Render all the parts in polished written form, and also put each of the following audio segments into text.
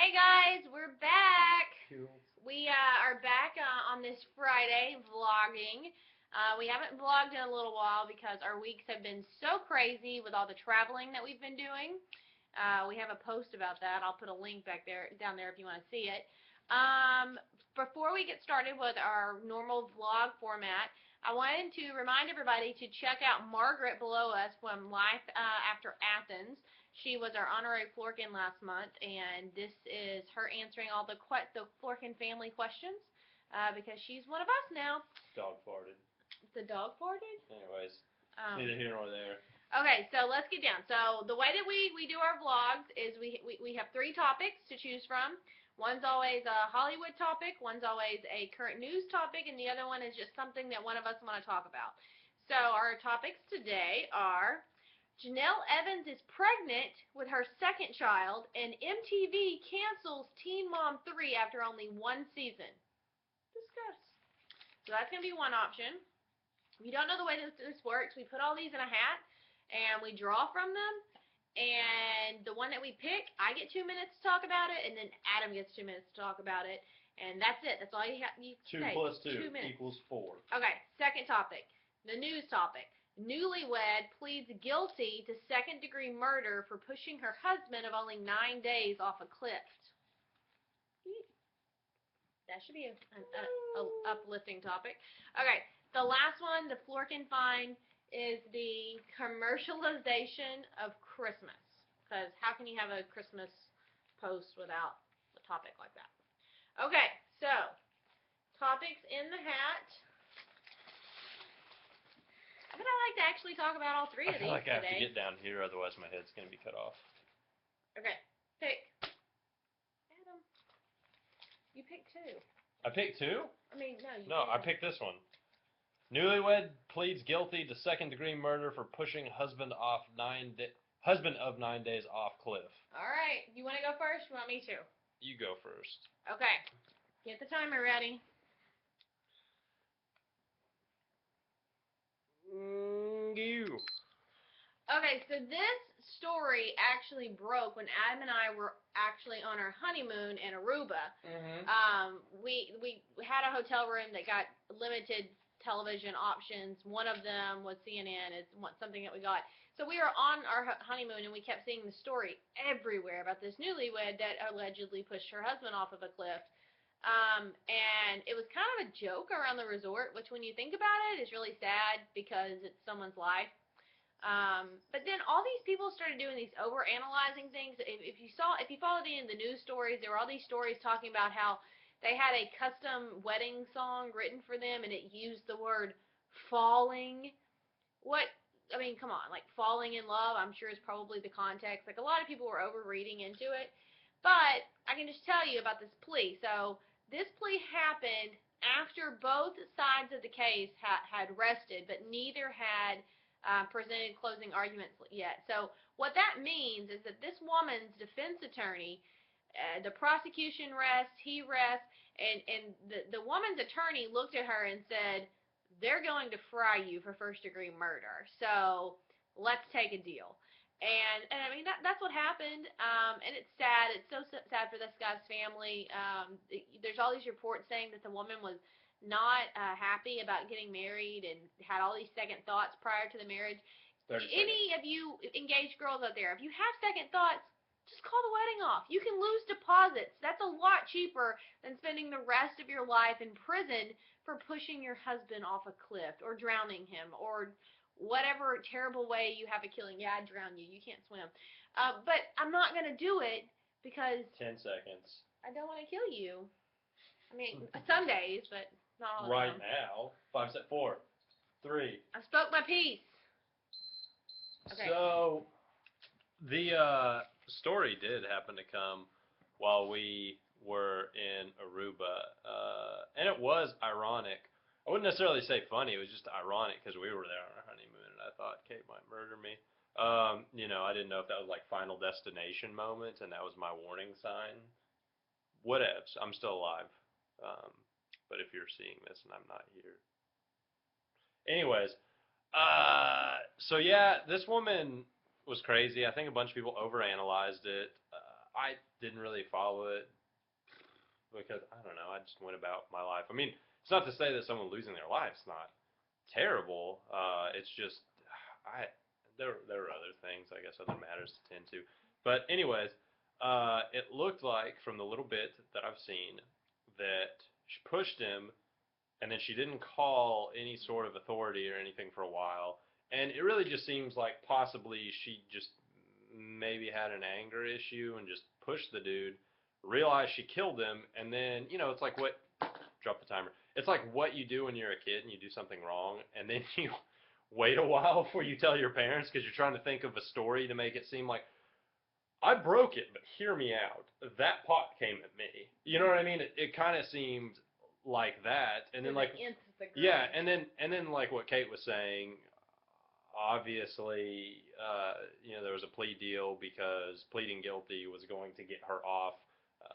Hey guys, we're back. We are back on this Friday vlogging. We haven't vlogged in a little while because our weeks have been so crazy with all the traveling that we've been doing. We have a post about that. I'll put a link down there if you want to see it. Before we get started with our normal vlog format, I wanted to remind everybody to check out Margaret below us from Life After Athens. She was our honorary Florkin last month, and this is her answering all the Florkin family questions because she's one of us now. Dog farted. The dog farted? Anyways, neither here nor there. Okay, so let's get down. So the way that we do our vlogs is we have 3 topics to choose from. One's always a Hollywood topic, one's always a current news topic, and the other one is just something that one of us want to talk about. So our topics today are: Jenelle Evans is pregnant with her second child, and MTV cancels Teen Mom 3 after only 1 season. Discuss. So that's going to be one option. If you don't know the way this works, we put all these in a hat, and we draw from them. And the one that we pick, I get 2 minutes to talk about it, and then Adam gets 2 minutes to talk about it. And that's it. That's all you have. 2 plus 2 equals 4. Okay, second topic. The news topic. Newlywed pleads guilty to second-degree murder for pushing her husband of only 9 days off a cliff. That should be an uplifting topic. Okay, the last one, the Florkin find, is the commercialization of Christmas. Because how can you have a Christmas post without a topic like that? Okay, so topics in the hat. I think I'd like to actually talk about all 3 of these today. I feel like I have to get down here, otherwise my head's going to be cut off. Okay, pick. Adam, you picked 2. I picked 2? I mean, no, you No, I picked this one. Newlywed pleads guilty to second-degree murder for pushing husband of 9 days off cliff. All right, you want to go first? You want me to? You go first. Okay, get the timer ready. You. Okay, so this story actually broke when Adam and I were actually on our honeymoon in Aruba. Mm-hmm. We had a hotel room that got limited television options. One of them was CNN. It's something that we got. So we were on our honeymoon, and we kept seeing the story everywhere about this newlywed that allegedly pushed her husband off of a cliff. And it was kind of a joke around the resort, which when you think about it is really sad because it's someone's life. But then all these people started doing these over-analyzing things. If you followed any of the news stories, there were all these stories talking about how they had a custom wedding song written for them, and it used the word falling. I mean, come on, like falling in love, I'm sure is probably the context. Like a lot of people were over-reading into it. But I can just tell you about this plea. So this plea happened after both sides of the case had rested, but neither had presented closing arguments yet. So what that means is that this woman's defense attorney, the prosecution rests, he rests, and the woman's attorney looked at her and said, they're going to fry you for first-degree murder, so let's take a deal. And I mean, that's what happened, and it's sad. It's so sad for this guy's family. There's all these reports saying that the woman was not happy about getting married and had all these second thoughts prior to the marriage. Any of you engaged girls out there, if you have second thoughts, just call the wedding off. You can lose deposits. That's a lot cheaper than spending the rest of your life in prison for pushing your husband off a cliff or drowning him or whatever terrible way you have of killing. Yeah, I'd drown you. You can't swim. But I'm not going to do it because 10 seconds. I don't want to kill you. I mean, some days, but not all the time. Right now. 5, 4, 3. I spoke my piece. Okay. So, the story did happen to come while we were in Aruba, and it was ironic. I wouldn't necessarily say funny. It was just ironic because we were there on our honeymoon, and I thought Kate might murder me. You know, I didn't know if that was like Final Destination moment, and that was my warning sign. Whatevs. I'm still alive. But if you're seeing this and I'm not here. Anyways, so yeah, this woman was crazy. I think a bunch of people overanalyzed it. I didn't really follow it because I don't know. I just went about my life. I mean, it's not to say that someone losing their life's not terrible. It's just I there are other things, I guess, other matters to tend to. But anyways, it looked like from the little bit that I've seen that she pushed him, and then she didn't call any sort of authority or anything for a while. And it really just seems like possibly she just maybe had an anger issue and just pushed the dude, realized she killed him, and then, it's like what, drop the timer. It's like what you do when you're a kid and you do something wrong, and then you wait a while before you tell your parents because you're trying to think of a story to make it seem like, I broke it, but hear me out. That pot came at me. You know what I mean? It kind of seemed like that, and then like, yeah, and then like what Kate was saying, obviously, there was a plea deal because pleading guilty was going to get her off.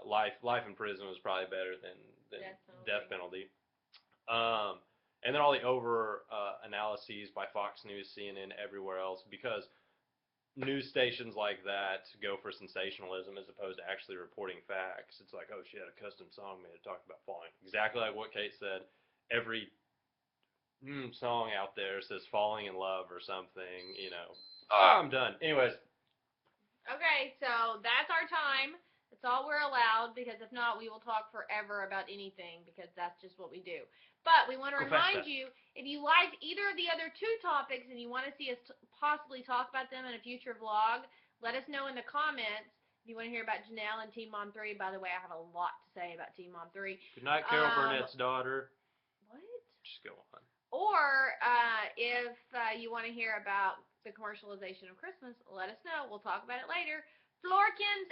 Life in prison was probably better than death penalty. And then all the over analyses by Fox News, CNN, everywhere else, because news stations like that go for sensationalism as opposed to actually reporting facts. It's like, oh, she had a custom song made to talk about falling. Exactly like what Kate said. Every song out there says falling in love or something. I'm done. Anyways. Okay, so that's our time. That's all we're allowed, because if not, we will talk forever about anything, because that's just what we do. But we want to remind you, if you liked either of the other two topics and you want to see us possibly talk about them in a future vlog, let us know in the comments. If you want to hear about Jenelle and Teen Mom 3, by the way, I have a lot to say about Teen Mom 3. Good night, Carol Burnett's daughter. What? Just go on. Or if you want to hear about the commercialization of Christmas, let us know. We'll talk about it later. Florkins